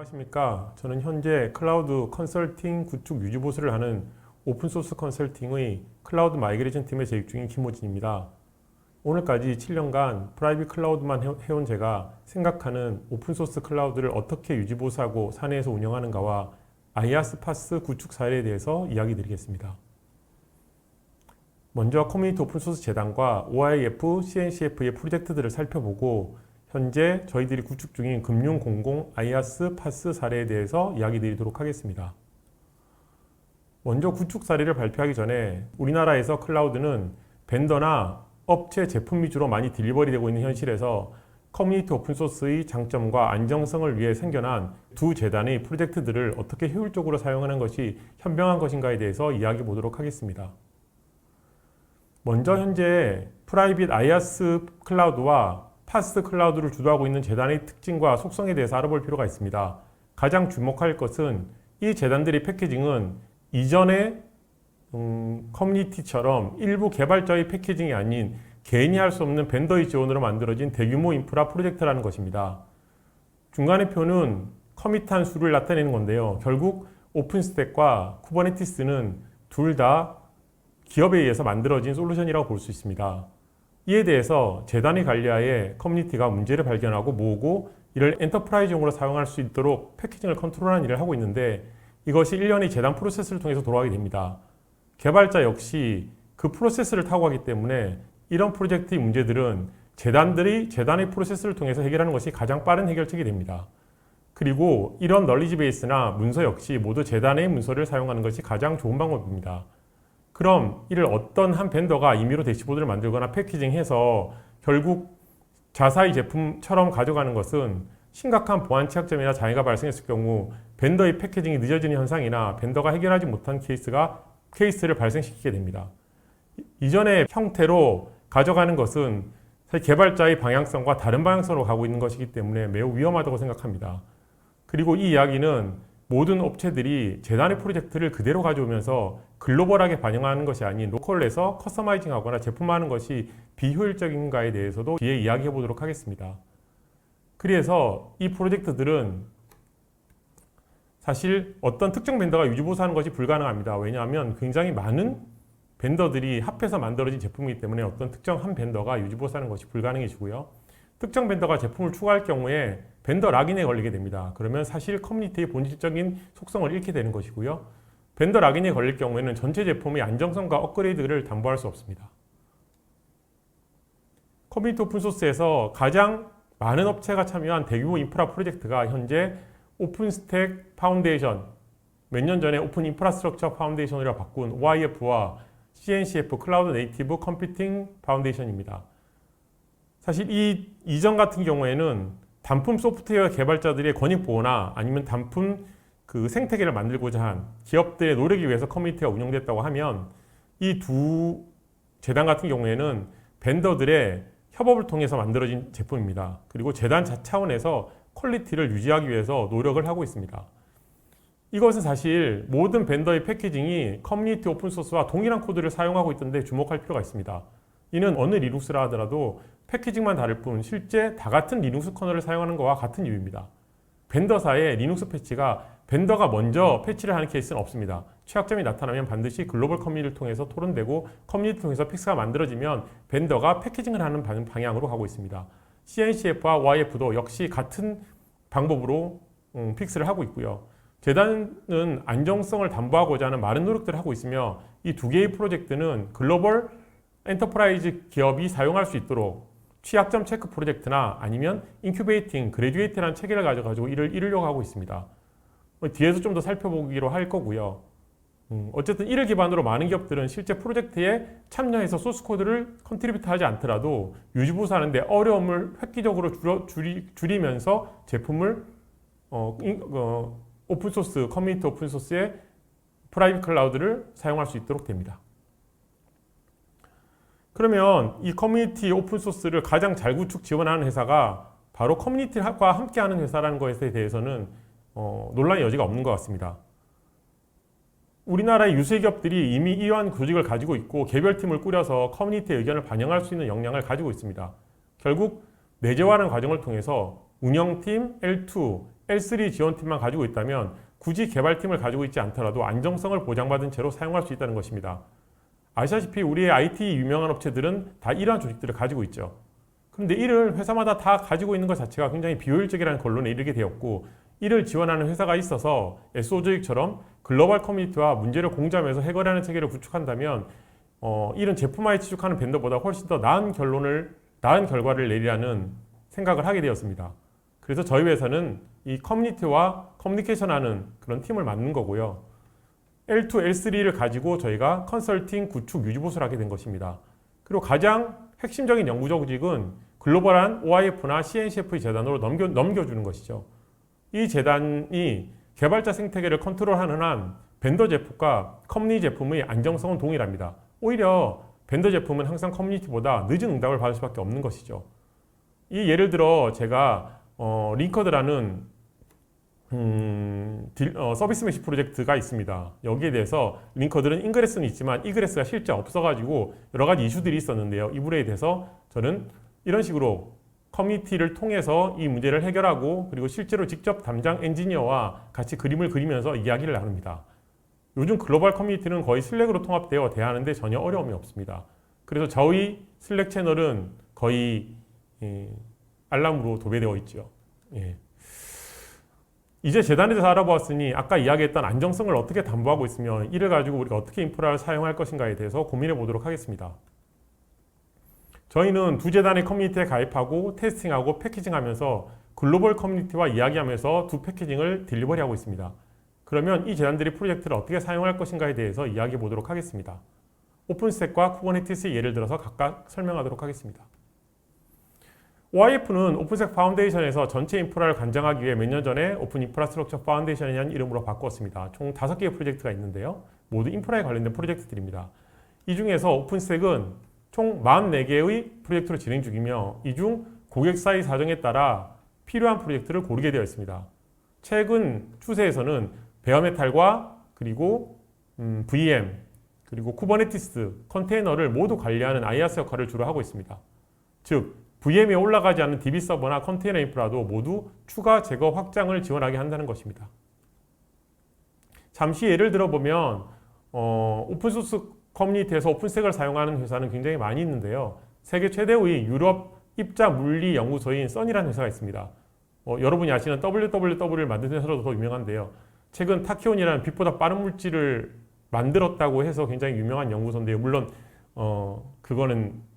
안녕하십니까. 저는 현재 클라우드 컨설팅 구축 유지 보수를 하는 오픈소스 컨설팅의 클라우드 마이그레이션 팀에 재직 중인 김호진입니다. 오늘까지 7년간 프라이빗 클라우드만 해온 제가 생각하는 오픈소스 클라우드를 어떻게 유지 보수하고 사내에서 운영하는가와 IaaS 파스 구축 사례에 대해서 이야기 드리겠습니다. 먼저 커뮤니티 오픈소스 재단과 OIF, CNCF의 프로젝트들을 살펴보고 현재 저희들이 구축 중인 금융공공 IaaS 파스 사례에 대해서 이야기 드리도록 하겠습니다. 먼저 구축 사례를 발표하기 전에 우리나라에서 클라우드는 벤더나 업체 제품 위주로 많이 딜리버리 되고 있는 현실에서 커뮤니티 오픈소스의 장점과 안정성을 위해 생겨난 두 재단의 프로젝트들을 어떻게 효율적으로 사용하는 것이 현명한 것인가에 대해서 이야기해 보도록 하겠습니다. 먼저 현재 프라이빗 IaaS 클라우드와 파스 클라우드를 주도하고 있는 재단의 특징과 속성에 대해서 알아볼 필요가 있습니다. 가장 주목할 것은 이 재단들의 패키징은 이전의 커뮤니티처럼 일부 개발자의 패키징이 아닌 개인이 할 수 없는 벤더의 지원으로 만들어진 대규모 인프라 프로젝트라는 것입니다. 중간의 표는 커밋한 수를 나타내는 건데요. 결국 오픈스택과 쿠버네티스는 둘 다 기업에 의해서 만들어진 솔루션이라고 볼 수 있습니다. 이에 대해서 재단의 관리하에 커뮤니티가 문제를 발견하고 모으고 이를 엔터프라이즈용으로 사용할 수 있도록 패키징을 컨트롤하는 일을 하고 있는데 이것이 일련의 재단 프로세스를 통해서 돌아가게 됩니다. 개발자 역시 그 프로세스를 타고 가기 때문에 이런 프로젝트의 문제들은 재단의 프로세스를 통해서 해결하는 것이 가장 빠른 해결책이 됩니다. 그리고 이런 널리지 베이스나 문서 역시 모두 재단의 문서를 사용하는 것이 가장 좋은 방법입니다. 그럼 이를 어떤 한 벤더가 임의로 대시보드를 만들거나 패키징해서 결국 자사의 제품처럼 가져가는 것은 심각한 보안 취약점이나 장애가 발생했을 경우 벤더의 패키징이 늦어지는 현상이나 벤더가 해결하지 못한 케이스를 발생시키게 됩니다. 이전의 형태로 가져가는 것은 사실 개발자의 방향성과 다른 방향성으로 가고 있는 것이기 때문에 매우 위험하다고 생각합니다. 그리고 이 이야기는 모든 업체들이 재단의 프로젝트를 그대로 가져오면서 글로벌하게 반영하는 것이 아닌 로컬에서 커스터마이징하거나 제품화하는 것이 비효율적인가에 대해서도 뒤에 이야기해 보도록 하겠습니다. 그래서 이 프로젝트들은 사실 어떤 특정 벤더가 유지보수하는 것이 불가능합니다. 왜냐하면 굉장히 많은 벤더들이 합해서 만들어진 제품이기 때문에 어떤 특정 한 벤더가 유지보수하는 것이 불가능해지고요. 특정 벤더가 제품을 추가할 경우에 벤더 락인에 걸리게 됩니다. 그러면 사실 커뮤니티의 본질적인 속성을 잃게 되는 것이고요. 벤더 락인에 걸릴 경우에는 전체 제품의 안정성과 업그레이드를 담보할 수 없습니다. 커뮤니티 오픈소스에서 가장 많은 업체가 참여한 대규모 인프라 프로젝트가 현재 오픈스택 파운데이션, 몇 년 전에 오픈 인프라스트럭처 파운데이션이라 바꾼 OIF와 CNCF 클라우드 네이티브 컴퓨팅 파운데이션입니다. 사실 이 이전 같은 경우에는 단품 소프트웨어 개발자들의 권익 보호나 아니면 단품 그 생태계를 만들고자 한 기업들의 노력에 위해서 커뮤니티가 운영됐다고 하면 이 두 재단 같은 경우에는 벤더들의 협업을 통해서 만들어진 제품입니다. 그리고 재단 차원에서 퀄리티를 유지하기 위해서 노력을 하고 있습니다. 이것은 사실 모든 벤더의 패키징이 커뮤니티 오픈소스와 동일한 코드를 사용하고 있던데 주목할 필요가 있습니다. 이는 어느 리눅스라 하더라도 패키징만 다를 뿐 실제 다 같은 리눅스 커널을 사용하는 것과 같은 이유입니다. 벤더사의 리눅스 패치가 벤더가 먼저 패치를 하는 케이스는 없습니다. 취약점이 나타나면 반드시 글로벌 커뮤니티를 통해서 토론되고 커뮤니티를 통해서 픽스가 만들어지면 벤더가 패키징을 하는 방향으로 가고 있습니다. CNCF와 OIF도 역시 같은 방법으로 픽스를 하고 있고요. 재단은 안정성을 담보하고자 하는 많은 노력들을 하고 있으며 이 두 개의 프로젝트는 글로벌 엔터프라이즈 기업이 사용할 수 있도록 취약점 체크 프로젝트나 아니면 인큐베이팅, 그래듀에이트라는 체계를 가지고 이를 이루려고 하고 있습니다. 뒤에서 좀 더 살펴보기로 할 거고요. 어쨌든 이를 기반으로 많은 기업들은 실제 프로젝트에 참여해서 소스 코드를 컨트리뷰트 하지 않더라도 유지보수하는데 어려움을 획기적으로 줄이면서 제품을 오픈소스, 커뮤니티 오픈소스의 프라이빗 클라우드를 사용할 수 있도록 됩니다. 그러면 이 커뮤니티 오픈소스를 가장 잘 구축 지원하는 회사가 바로 커뮤니티와 함께하는 회사라는 것에 대해서는 논란의 여지가 없는 것 같습니다. 우리나라의 유수의 기업들이 이미 이러한 조직을 가지고 있고 개별팀을 꾸려서 커뮤니티의 의견을 반영할 수 있는 역량을 가지고 있습니다. 결국 내재화하는 과정을 통해서 운영팀, L2, L3 지원팀만 가지고 있다면 굳이 개발팀을 가지고 있지 않더라도 안정성을 보장받은 채로 사용할 수 있다는 것입니다. 아시다시피 우리의 IT 유명한 업체들은 다 이러한 조직들을 가지고 있죠. 그런데 이를 회사마다 다 가지고 있는 것 자체가 굉장히 비효율적이라는 결론에 이르게 되었고, 이를 지원하는 회사가 있어서 SO 조직처럼 글로벌 커뮤니티와 문제를 공유하면서 해결하는 체계를 구축한다면 이런 제품화에 치중하는 벤더보다 훨씬 더 나은 결과를 내리라는 생각을 하게 되었습니다. 그래서 저희 회사는 이 커뮤니티와 커뮤니케이션하는 그런 팀을 만든 거고요. L2, L3를 가지고 저희가 컨설팅, 구축, 유지보수를 하게 된 것입니다. 그리고 가장 핵심적인 연구 조직은 글로벌한 OIF나 CNCF 재단으로 넘겨주는 것이죠. 이 재단이 개발자 생태계를 컨트롤하는 한 벤더 제품과 커뮤니티 제품의 안정성은 동일합니다. 오히려 벤더 제품은 항상 커뮤니티보다 늦은 응답을 받을 수밖에 없는 것이죠. 이 예를 들어 제가 링커드라는 서비스 메시 프로젝트가 있습니다. 여기에 대해서 링커드는 인그레스는 있지만 이그레스가 실제 없어가지고 여러 가지 이슈들이 있었는데요. 이 부분에 대해서 저는 이런 식으로 커뮤니티를 통해서 이 문제를 해결하고, 그리고 실제로 직접 담당 엔지니어와 같이 그림을 그리면서 이야기를 나눕니다. 요즘 글로벌 커뮤니티는 거의 슬랙으로 통합되어 대하는데 전혀 어려움이 없습니다. 그래서 저희 슬랙 채널은 거의 알람으로 도배되어 있죠. 이제 재단에 대해서 알아보았으니 아까 이야기했던 안정성을 어떻게 담보하고 있으며 이를 가지고 우리가 어떻게 인프라를 사용할 것인가에 대해서 고민해 보도록 하겠습니다. 저희는 두 재단의 커뮤니티에 가입하고 테스팅하고 패키징하면서 글로벌 커뮤니티와 이야기하면서 두 패키징을 딜리버리하고 있습니다. 그러면 이 재단들이 프로젝트를 어떻게 사용할 것인가에 대해서 이야기해 보도록 하겠습니다. 오픈스택과 쿠버네티스의 예를 들어서 각각 설명하도록 하겠습니다. OIF는 오픈스택 파운데이션에서 전체 인프라를 관장하기 위해 몇 년 전에 오픈 인프라스트럭처 파운데이션이라는 이름으로 바꿨습니다. 총 5개의 프로젝트가 있는데요. 모두 인프라에 관련된 프로젝트들입니다. 이 중에서 오픈스택은 총 44개의 프로젝트를 진행 중이며, 이 중 고객사의 사정에 따라 필요한 프로젝트를 고르게 되어 있습니다. 최근 추세에서는 베어메탈과 그리고 VM, 그리고 쿠버네티스, 컨테이너를 모두 관리하는 IaaS 역할을 주로 하고 있습니다. 즉, VM에 올라가지 않는 DB 서버나 컨테이너 인프라도 모두 추가 제거 확장을 지원하게 한다는 것입니다. 잠시 예를 들어보면 오픈소스 커뮤니티에서 오픈스택을 사용하는 회사는 굉장히 많이 있는데요. 세계 최대의 유럽 입자 물리 연구소인 써니라는 회사가 있습니다. 여러분이 아시는 WWW를 만든 회사로도 더 유명한데요. 최근 타키온이라는 빛보다 빠른 물질을 만들었다고 해서 굉장히 유명한 연구소인데요. 물론 그거는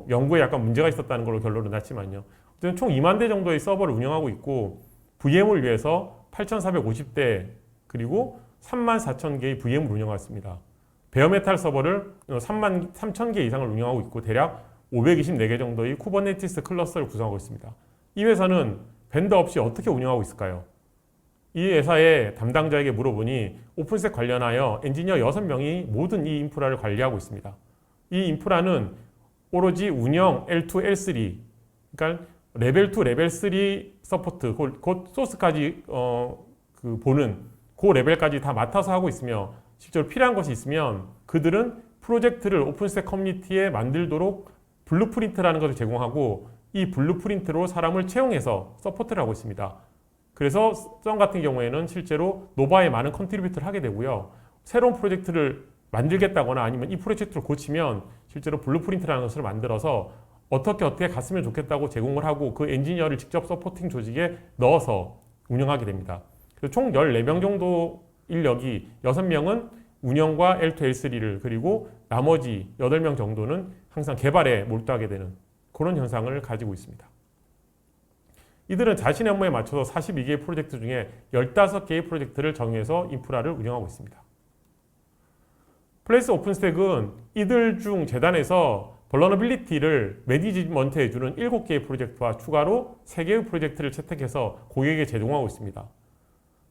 연구에 약간 문제가 있었다는 걸로 결론을 났지만요. 어쨌든 총 2만 대 정도의 서버를 운영하고 있고, VM을 위해서 8,450대 그리고 34,000개의 VM을 운영하고 있습니다. 베어메탈 서버를 33,000개 이상을 운영하고 있고, 대략 524개 정도의 쿠버네티스 클러스터를 구성하고 있습니다. 이 회사는 벤더 없이 어떻게 운영하고 있을까요? 이 회사의 담당자에게 물어보니 오픈스택 관련하여 엔지니어 6명이 모든 이 인프라를 관리하고 있습니다. 이 인프라는 오로지 운영 L2, L3, 그러니까 레벨 2, 레벨 3 서포트, 곧 소스까지 보는 그 레벨까지 다 맡아서 하고 있으며, 실제로 필요한 것이 있으면 그들은 프로젝트를 오픈스택 커뮤니티에 만들도록 블루프린트라는 것을 제공하고, 이 블루프린트로 사람을 채용해서 서포트를 하고 있습니다. 그래서 썬 같은 경우에는 실제로 노바에 많은 컨트리뷰트를 하게 되고요. 새로운 프로젝트를 만들겠다거나 아니면 이 프로젝트를 고치면 실제로 블루프린트라는 것을 만들어서 어떻게 갔으면 좋겠다고 제공을 하고, 그 엔지니어를 직접 서포팅 조직에 넣어서 운영하게 됩니다. 그래서 총 14명 정도 인력이 6명은 운영과 L2, L3를, 그리고 나머지 8명 정도는 항상 개발에 몰두하게 되는 그런 현상을 가지고 있습니다. 이들은 자신의 업무에 맞춰서 42개의 프로젝트 중에 15개의 프로젝트를 정해서 인프라를 운영하고 있습니다. 플레이스 오픈스택은 이들 중 재단에서 벌너러빌리티를 매니지먼트 해주는 7개의 프로젝트와 추가로 3개의 프로젝트를 채택해서 고객에게 제공하고 있습니다.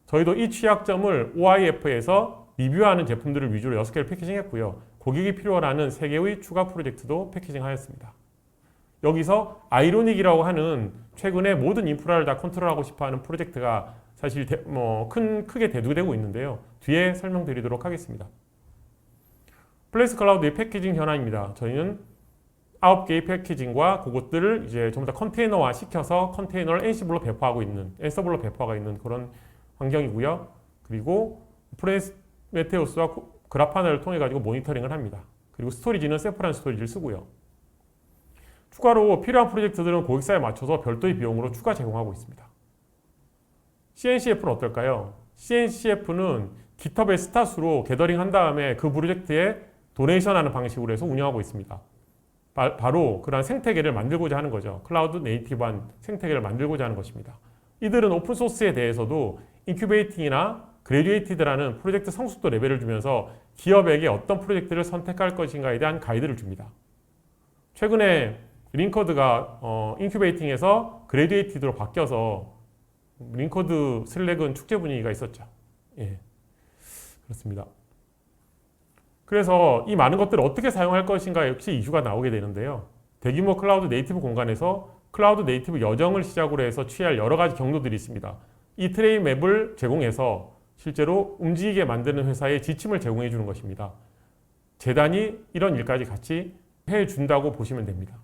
저희도 이 취약점을 OIF에서 리뷰하는 제품들을 위주로 6개를 패키징했고요. 고객이 필요로 하는 3개의 추가 프로젝트도 패키징하였습니다. 여기서 아이로닉이라고 하는 최근에 모든 인프라를 다 컨트롤하고 싶어하는 프로젝트가 사실 크게 대두되고 있는데요. 뒤에 설명드리도록 하겠습니다. 플레이스 클라우드의 패키징 현황입니다. 저희는 9개의 패키징과 그것들을 이제 전부 다 컨테이너화 시켜서 컨테이너를 Ansible로 배포하고 있는 그런 환경이고요. 그리고 프로메테우스와 그라파나를 통해 가지고 모니터링을 합니다. 그리고 스토리지는 세퍼런 스토리지를 쓰고요. 추가로 필요한 프로젝트들은 고객사에 맞춰서 별도의 비용으로 추가 제공하고 있습니다. CNCF는 어떨까요? CNCF는 GitHub의 스타수로 게더링 한 다음에 그 프로젝트에 도네이션하는 방식으로 해서 운영하고 있습니다. 바로 그런 생태계를 만들고자 하는 거죠. 클라우드 네이티브한 생태계를 만들고자 하는 것입니다. 이들은 오픈소스에 대해서도 인큐베이팅이나 그래듀에이티드라는 프로젝트 성숙도 레벨을 주면서 기업에게 어떤 프로젝트를 선택할 것인가에 대한 가이드를 줍니다. 최근에 링커드가 인큐베이팅에서 그래듀에이티드로 바뀌어서 링커드 슬랙은 축제 분위기가 있었죠. 예, 그렇습니다. 그래서 이 많은 것들을 어떻게 사용할 것인가 역시 이슈가 나오게 되는데요. 대규모 클라우드 네이티브 공간에서 클라우드 네이티브 여정을 시작으로 해서 취할 여러 가지 경로들이 있습니다. 이 트레인 맵을 제공해서 실제로 움직이게 만드는 회사에 지침을 제공해 주는 것입니다. 재단이 이런 일까지 같이 해준다고 보시면 됩니다.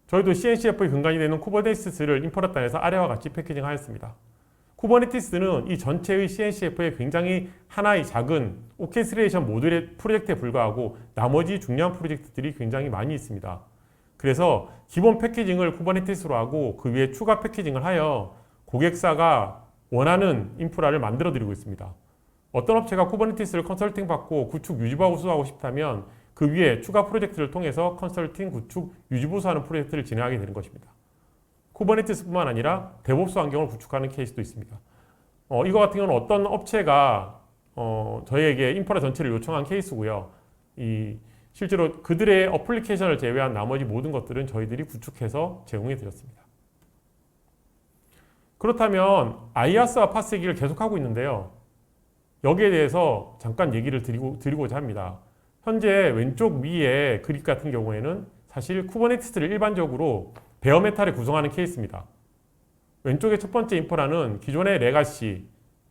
저희도 CNCF의 근간이 되는 쿠버네티스를 인프라단에서 아래와 같이 패키징하였습니다. 쿠버네티스는 이 전체의 CNCF의 굉장히 하나의 작은 오케스트레이션 모듈의 프로젝트에 불과하고 나머지 중요한 프로젝트들이 굉장히 많이 있습니다. 그래서 기본 패키징을 쿠버네티스로 하고 그 위에 추가 패키징을 하여 고객사가 원하는 인프라를 만들어 드리고 있습니다. 어떤 업체가 쿠버네티스를 컨설팅 받고 구축, 유지보수하고 싶다면 그 위에 추가 프로젝트를 통해서 컨설팅, 구축, 유지보수하는 프로젝트를 진행하게 되는 것입니다. 쿠버네티스뿐만 아니라 데브옵스 환경을 구축하는 케이스도 있습니다. 이거 같은 경우는 어떤 업체가 저희에게 인프라 전체를 요청한 케이스고요. 실제로 그들의 어플리케이션을 제외한 나머지 모든 것들은 저희들이 구축해서 제공해 드렸습니다. 그렇다면 아이아스와 파세기를 계속하고 있는데요. 여기에 대해서 잠깐 얘기를 드리고자 합니다. 현재 왼쪽 위에 그립 같은 경우에는 사실 쿠버네티스를 일반적으로 베어메탈에 구성하는 케이스입니다. 왼쪽의 첫 번째 인프라는 기존의 레가시,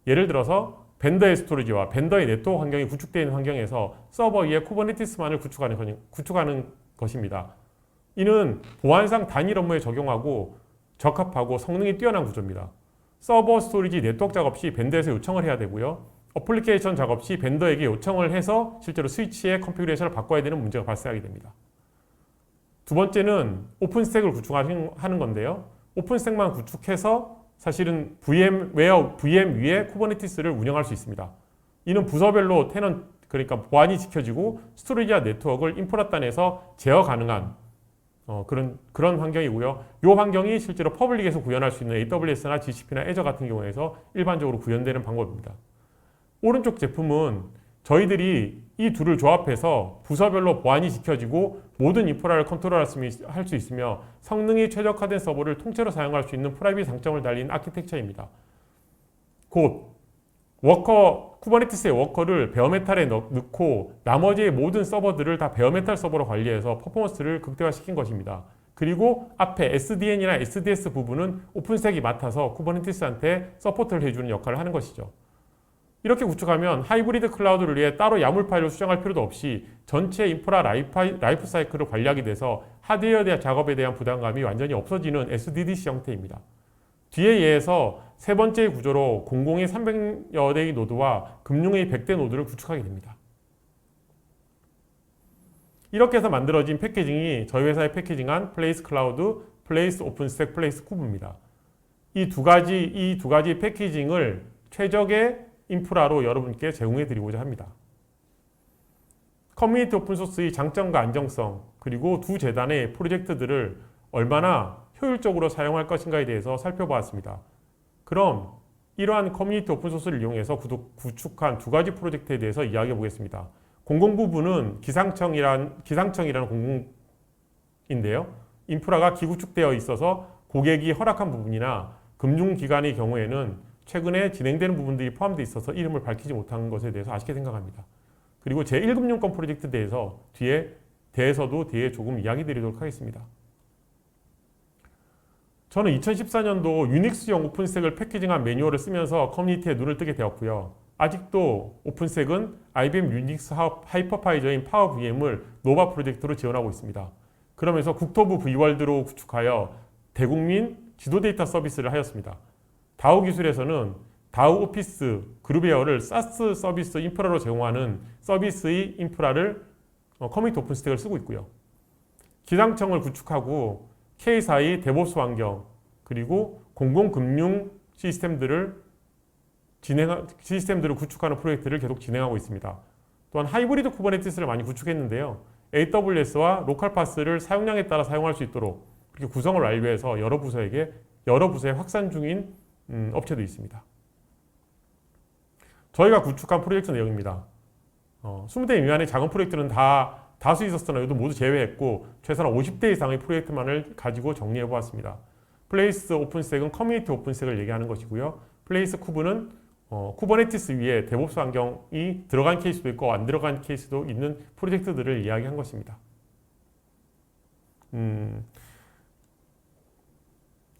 예를 들어서 벤더의 스토리지와 벤더의 네트워크 환경이 구축되어 있는 환경에서 서버 위에 쿠버네티스만을 구축하는 것입니다. 이는 보안상 단일 업무에 적용하고 적합하고 성능이 뛰어난 구조입니다. 서버 스토리지 네트워크 작업 시 벤더에서 요청을 해야 되고요. 어플리케이션 작업 시 벤더에게 요청을 해서 실제로 스위치의 컨피그레이션을 바꿔야 되는 문제가 발생하게 됩니다. 두 번째는 오픈스택을 구축하는 건데요. 오픈스택만 구축해서 사실은 VM 위에 쿠버네티스를 운영할 수 있습니다. 이는 부서별로 테넌, 그러니까 보안이 지켜지고 스토리지와 네트워크를 인프라단에서 제어 가능한 그런 환경이고요. 이 환경이 실제로 퍼블릭에서 구현할 수 있는 AWS나 GCP나 애저 같은 경우에서 일반적으로 구현되는 방법입니다. 오른쪽 제품은 저희들이 이 둘을 조합해서 부서별로 보안이 지켜지고 모든 인프라를 컨트롤할 수 있으며 성능이 최적화된 서버를 통째로 사용할 수 있는 프라이빗 장점을 달린 아키텍처입니다. 곧 쿠버네티스의 워커를 베어메탈에 넣고 나머지의 모든 서버들을 다 베어메탈 서버로 관리해서 퍼포먼스를 극대화시킨 것입니다. 그리고 앞에 SDN이나 SDS 부분은 오픈스택이 맡아서 쿠버네티스한테 서포트를 해주는 역할을 하는 것이죠. 이렇게 구축하면 하이브리드 클라우드를 위해 따로 야물 파일을 수정할 필요도 없이 전체 인프라 라이프 사이클을 관리하게 돼서 하드웨어 대한 작업에 대한 부담감이 완전히 없어지는 SDDC 형태입니다. 뒤에 이어서 세 번째 구조로 공공의 300여 대의 노드와 금융의 100대 노드를 구축하게 됩니다. 이렇게 해서 만들어진 패키징이 저희 회사의 패키징한 플레이스 클라우드, 플레이스 오픈스택, 플레이스 쿠브입니다. 이 두 가지 패키징을 최적의 인프라로 여러분께 제공해 드리고자 합니다. 커뮤니티 오픈소스의 장점과 안정성, 그리고 두 재단의 프로젝트들을 얼마나 효율적으로 사용할 것인가에 대해서 살펴보았습니다. 그럼 이러한 커뮤니티 오픈소스를 이용해서 구축한 두 가지 프로젝트에 대해서 이야기해 보겠습니다. 공공부분은 기상청이라는 공공인데요. 인프라가 기구축되어 있어서 고객이 허락한 부분이나 금융기관의 경우에는 최근에 진행되는 부분들이 포함되어 있어서 이름을 밝히지 못한 것에 대해서 아쉽게 생각합니다. 그리고 제1금융권 프로젝트에 대해서도 뒤에 조금 이야기 드리도록 하겠습니다. 저는 2014년도 유닉스용 오픈스택을 패키징한 매뉴얼을 쓰면서 커뮤니티에 눈을 뜨게 되었고요. 아직도 오픈스택은 IBM 유닉스 하이퍼파이저인 파워 VM을 노바 프로젝트로 지원하고 있습니다. 그러면서 국토부 V월드로 구축하여 대국민 지도 데이터 서비스를 하였습니다. 다우 기술에서는 다우 오피스 그룹웨어를 사스 서비스 인프라로 제공하는 서비스의 인프라를 커뮤니티 오픈스택을 쓰고 있고요. 기상청을 구축하고 K사의 데보스 환경 그리고 공공금융 시스템들을 구축하는 프로젝트를 계속 진행하고 있습니다. 또한 하이브리드 쿠버네티스를 많이 구축했는데요. AWS와 로컬파스를 사용량에 따라 사용할 수 있도록 그렇게 구성을 완료해서 여러 부서에 확산 중인 업체도 있습니다. 저희가 구축한 프로젝트 내용입니다. 20대 미만의 작은 프로젝트는 다수 있었으나 이것도 모두 제외했고 최소한 50대 이상의 프로젝트만을 가지고 정리해 보았습니다. 플레이스 오픈스택은 커뮤니티 오픈스택을 얘기하는 것이고요. 플레이스 쿠브는 쿠버네티스 위에 데브옵스 환경이 들어간 케이스도 있고 안 들어간 케이스도 있는 프로젝트들을 이야기한 것입니다.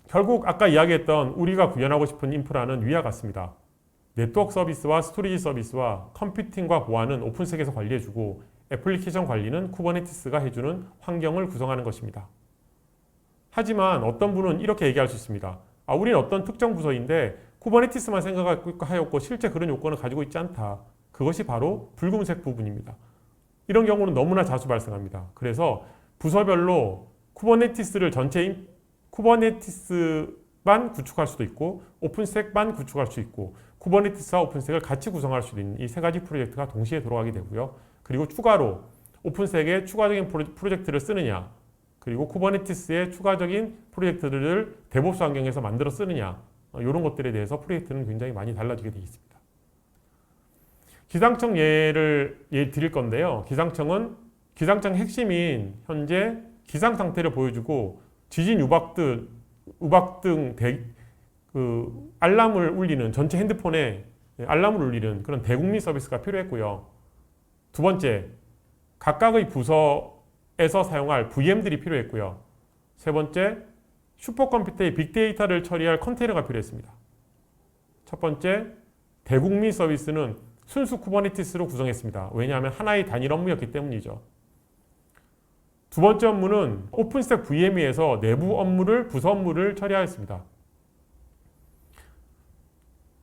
결국 아까 이야기했던 우리가 구현하고 싶은 인프라는 위와 같습니다. 네트워크 서비스와 스토리지 서비스와 컴퓨팅과 보안은 오픈스택에서 관리해주고 애플리케이션 관리는 쿠버네티스가 해주는 환경을 구성하는 것입니다. 하지만 어떤 분은 이렇게 얘기할 수 있습니다. 우리는 어떤 특정 부서인데 쿠버네티스만 생각하였고 실제 그런 요건을 가지고 있지 않다. 그것이 바로 붉은색 부분입니다. 이런 경우는 너무나 자주 발생합니다. 그래서 부서별로 쿠버네티스만 구축할 수도 있고 오픈스택만 구축할 수 있고 쿠버네티스와 오픈스택을 같이 구성할 수도 있는 이 세 가지 프로젝트가 동시에 들어가게 되고요. 그리고 추가로 오픈스택에 추가적인 프로젝트를 쓰느냐 그리고 쿠버네티스의 추가적인 프로젝트들을 데브옵스 환경에서 만들어 쓰느냐 이런 것들에 대해서 프로젝트는 굉장히 많이 달라지게 되어 있습니다. 기상청 예를 드릴 건데요. 기상청 핵심인 현재 기상 상태를 보여주고 지진 우박 등 알람을 울리는 전체 핸드폰에 알람을 울리는 그런 대국민 서비스가 필요했고요. 두 번째, 각각의 부서에서 사용할 VM들이 필요했고요. 세 번째, 슈퍼컴퓨터의 빅데이터를 처리할 컨테이너가 필요했습니다. 첫 번째, 대국민 서비스는 순수 쿠버네티스로 구성했습니다. 왜냐하면 하나의 단일 업무였기 때문이죠. 두 번째 업무는 오픈스택 VM에서 내부 업무를, 부서 업무를 처리하였습니다.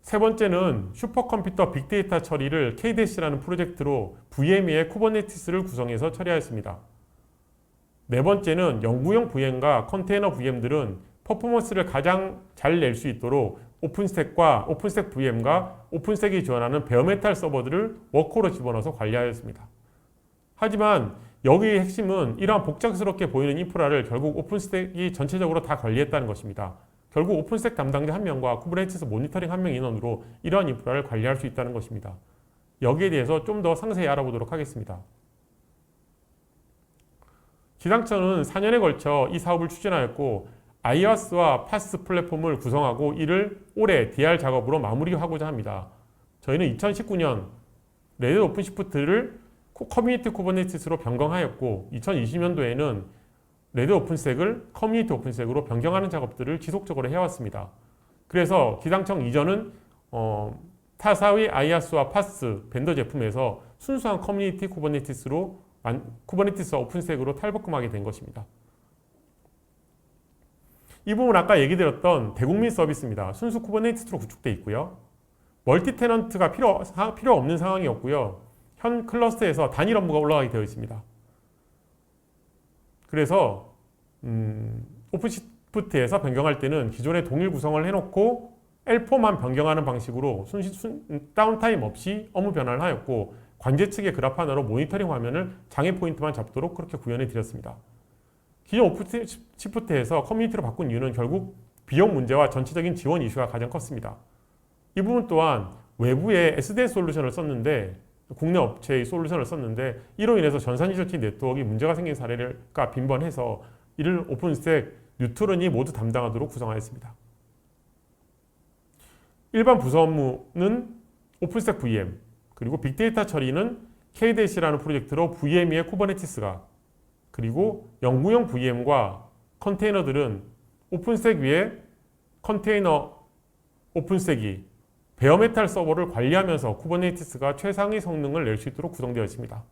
세 번째는 슈퍼컴퓨터 빅데이터 처리를 KDAC라는 프로젝트로 VM의 쿠버네티스를 구성해서 처리하였습니다. 네 번째는 연구용 VM과 컨테이너 VM들은 퍼포먼스를 가장 잘 낼 수 있도록 오픈스택 VM과 오픈스택이 지원하는 베어메탈 서버들을 워커로 집어넣어서 관리하였습니다. 하지만 여기의 핵심은 이러한 복잡스럽게 보이는 인프라를 결국 오픈스택이 전체적으로 다 관리했다는 것입니다. 결국 오픈스택 담당자 1명과 쿠버네티스 모니터링 1명 인원으로 이러한 인프라를 관리할 수 있다는 것입니다. 여기에 대해서 좀 더 상세히 알아보도록 하겠습니다. 기상청은 4년에 걸쳐 이 사업을 추진하였고 아이아스와 파스 플랫폼을 구성하고 이를 올해 DR 작업으로 마무리하고자 합니다. 저희는 2019년 레드 오픈시프트를 커뮤니티 쿠버네티스로 변경하였고 2020년도에는 레드 오픈스택을 커뮤니티 오픈스택으로 변경하는 작업들을 지속적으로 해왔습니다. 그래서 기상청 이전은 타사의 아이아스와 파스 벤더 제품에서 순수한 커뮤니티 쿠버네티스와 오픈스택으로 탈바꿈하게 된 것입니다. 이 부분은 아까 얘기 드렸던 대국민 서비스입니다. 순수 쿠버네티스로 구축되어 있고요. 멀티 테넌트가 필요 없는 상황이었고요. 현 클러스터에서 단일 업무가 올라가게 되어 있습니다. 그래서 오픈시프트에서 변경할 때는 기존의 동일 구성을 해놓고 L4만 변경하는 방식으로 다운타임 없이 업무 변환을 하였고 관제 측의 그래프 하나로 모니터링 화면을 장애 포인트만 잡도록 그렇게 구현해 드렸습니다. 기존 오픈시프트에서 커뮤니티로 바꾼 이유는 결국 비용 문제와 전체적인 지원 이슈가 가장 컸습니다. 이 부분 또한 외부의 SDN 솔루션을 썼는데 국내 업체의 솔루션을 썼는데 이로 인해서 전산 이저티 네트워크에 문제가 생긴 사례가 빈번해서 이를 오픈스택, 뉴트론이 모두 담당하도록 구성하였습니다. 일반 부서 업무는 오픈스택 VM, 그리고 빅데이터 처리는 KDAC라는 프로젝트로 VM 위에 쿠버네티스가, 그리고 연구용 VM과 컨테이너들은 오픈스택 위에 컨테이너 오픈스택이, 베어메탈 서버를 관리하면서 쿠버네티스가 최상의 성능을 낼 수 있도록 구성되어 있습니다.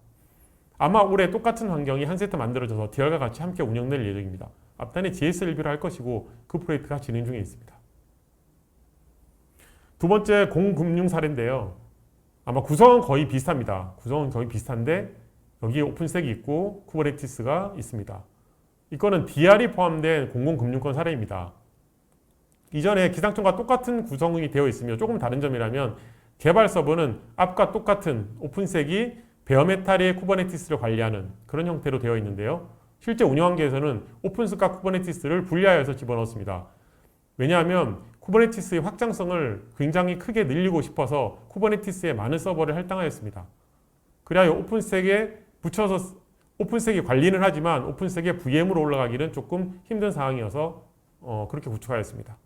아마 올해 똑같은 환경이 한 세트 만들어져서 DR과 같이 함께 운영될 예정입니다. 앞단에 GSLB를 할 것이고 그 프로젝트가 진행 중에 있습니다. 두 번째 공금융 사례인데요. 아마 구성은 거의 비슷합니다. 구성은 거의 비슷한데 여기에 오픈스택이 있고 쿠버네티스가 있습니다. 이거는 DR이 포함된 공공금융권 사례입니다. 이전에 기상청과 똑같은 구성이 되어 있으며 조금 다른 점이라면 개발 서버는 앞과 똑같은 오픈스택이 베어메탈의 쿠버네티스를 관리하는 그런 형태로 되어 있는데요. 실제 운영 환경에서는 오픈스택과 쿠버네티스를 분리하여서 집어넣었습니다. 왜냐하면 쿠버네티스의 확장성을 굉장히 크게 늘리고 싶어서 쿠버네티스에 많은 서버를 할당하였습니다. 그래야 오픈스택에 붙여서 오픈스택이 관리는 하지만 오픈스택에 VM으로 올라가기는 조금 힘든 상황이어서 그렇게 구축하였습니다.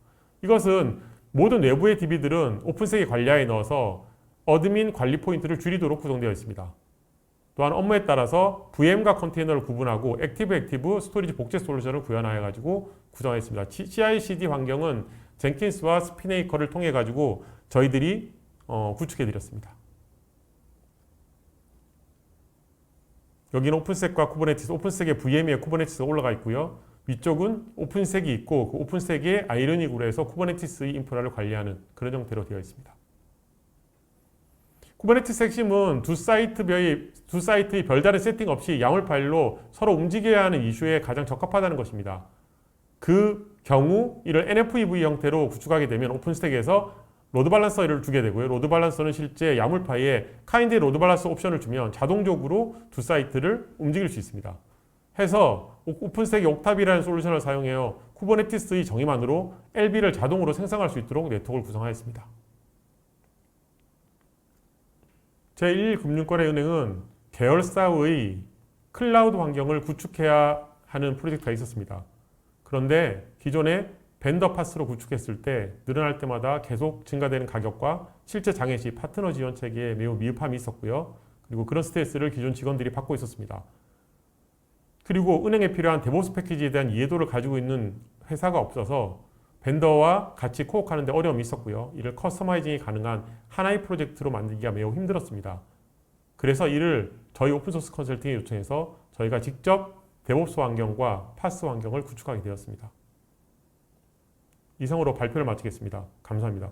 이것은 모든 외부의 DB들은 오픈스택에 관리하에 넣어서 어드민 관리 포인트를 줄이도록 구성되어 있습니다. 또한 업무에 따라서 VM과 컨테이너를 구분하고 액티브 스토리지 복제 솔루션을 구현하여 가지고 구성했습니다. CI/CD 환경은 젠킨스와 스피네이커를 통해 가지고 저희들이 구축해 드렸습니다. 여기는 오픈스택과 쿠버네티스, 오픈스택에 VM에 쿠버네티스가 올라가 있고요. 위쪽은 오픈스택이 있고 그 오픈스택에 아이러닉으로 해서 쿠버네티스의 인프라를 관리하는 그런 형태로 되어 있습니다. 쿠버네티스 핵심은 두 사이트의 별다른 세팅 없이 야물 파일로 서로 움직여야 하는 이슈에 가장 적합하다는 것입니다. 그 경우 이를 NFV 형태로 구축하게 되면 오픈스택에서 로드 밸런서를 주게 되고요. 로드 밸런서는 실제 야물 파일에 카인드 로드 밸런서 옵션을 주면 자동적으로 두 사이트를 움직일 수 있습니다. 해서 오픈스택의 옥탑이라는 솔루션을 사용해서 쿠버네티스의 정의만으로 LB를 자동으로 생성할 수 있도록 네트워크를 구성하였습니다. 제1금융권의 은행은 계열사의 클라우드 환경을 구축해야 하는 프로젝트가 있었습니다. 그런데 기존에 벤더 파스로 구축했을 때 늘어날 때마다 계속 증가되는 가격과 실제 장애 시 파트너 지원 체계에 매우 미흡함이 있었고요. 그리고 그런 스트레스를 기존 직원들이 받고 있었습니다. 그리고 은행에 필요한 데보스 패키지에 대한 이해도를 가지고 있는 회사가 없어서 벤더와 같이 코어하는 데 어려움이 있었고요. 이를 커스터마이징이 가능한 하나의 프로젝트로 만들기가 매우 힘들었습니다. 그래서 이를 저희 오픈소스 컨설팅에 요청해서 저희가 직접 데보스 환경과 파스 환경을 구축하게 되었습니다. 이상으로 발표를 마치겠습니다. 감사합니다.